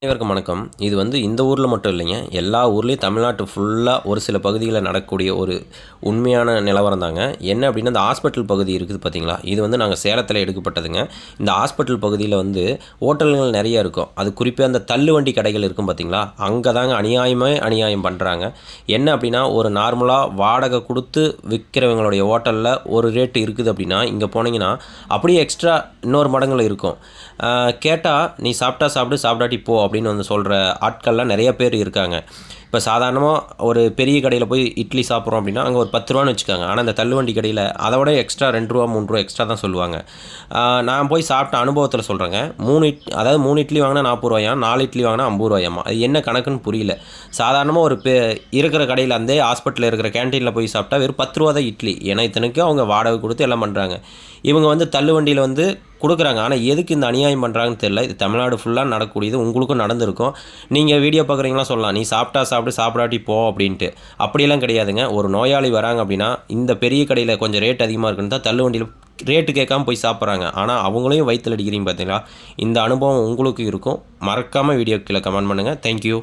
அனைவருக்கும் வணக்கம். இது இந்த ஊர்ல மட்டும் இல்லைங்க. எல்லா ஊர்லயும் தமிழ்நாட்டு ஃபுல்லா ஒரு சில பகுதிகள்ல நடக்கக்கூடிய ஒரு உண்மையான நிலவரம் தாங்க. என்ன அப்டின்னா, இந்த ஹாஸ்பிட்டல் பகுதி இருக்குது பார்த்தீங்களா? இது நாங்க சேலத்தில எடுக்கப்பட்டதுங்க. இந்த ஹாஸ்பிட்டல் பகுதியில ஹோட்டல்கள் நெறைய இருக்கும். அது குறிப்பா அந்த தள்ளுவண்டி கடைகள் இருக்கும் பார்த்தீங்களா? அங்க தாங்க அநியாயம் பண்றாங்க. என்ன அப்டின்னா, ஒரு நார்மலா வாடகை குடுத்து விக்கிறவங்களுடைய ஹோட்டல்ல ஒரு ரேட் இருக்குது அப்டின்னா, இங்க போனீங்கன்னா, அப்படியே எக்ஸ்ட்ரா இன்னொரு மடங்குல இருக்கும். கேட்டா, "நீ சாப்பிட்டா சாப்பிடு, சாப்பிடாட்டி போ" அப்படின்னு சொல்கிற ஆட்கள்லாம் நிறைய பேர் இருக்காங்க. இப்போ சாதாரணமாக ஒரு பெரிய கடையில் போய் இட்லி சாப்பிட்றோம் அப்படின்னா அங்கே ஒரு 10 ரூபான்னு வச்சுக்காங்க. ஆனால் இந்த தள்ளுவண்டி கடையில் அதை விட எக்ஸ்ட்ரா 2 ரூபா 3 ரூபா எக்ஸ்ட்ரா தான் சொல்லுவாங்க. நான் போய் சாப்பிட்ட அனுபவத்தில் சொல்கிறேங்க. 3 இட்லி வாங்கினா 40 ரூபாயாம், 4 இட்லி வாங்கினா 50 ரூபாயாம்மா. அது என்ன கணக்குன்னு புரியல. சாதாரணமாக ஒரு இருக்கிற கடையில் அந்த ஹாஸ்பிட்டலில் இருக்கிற கேன்டீனில் போய் சாப்பிட்டா வெறும் 10 ரூபா தான் இட்லி. ஏன்னா இத்தனைக்கும் அவங்க வாடகை கொடுத்து எல்லாம் பண்ணுறாங்க. இவங்க தள்ளுவண்டியில் குடுக்குறாங்க. ஆனா, எதுக்கு இந்த அநியாயம் பண்றாங்கன்னு தெரியல. இது தமிழ்நாடு ஃபுல்லா நடக்கக்கூடியது. உங்களுக்கும் நடந்திருக்கும். நீங்க வீடியோ பார்க்குறீங்களா சொல்லலாம். "நீ சாப்பிட்டா சாப்பிடு, சாப்பிடாட்டி போ" அப்படின்ட்டு. அப்படியெல்லாம் கிடையாதுங்க. ஒரு நோயாளி வராங்க அப்படின்னா, இந்த பெரிய கடையில கொஞ்சம் ரேட் அதிகமா இருக்குன்னு தான் தள்ளுவண்டியில ரேட்டு கேட்காம போய் சாப்பிட்றாங்க. ஆனா, அவங்களையும் வயித்துல அடிக்கிறீங்க பார்த்தீங்களா? இந்த அனுபவம் உங்களுக்கு இருக்கும். மறக்காம வீடியோக்கு கீழ கமெண்ட் பண்ணுங்க. Thank you.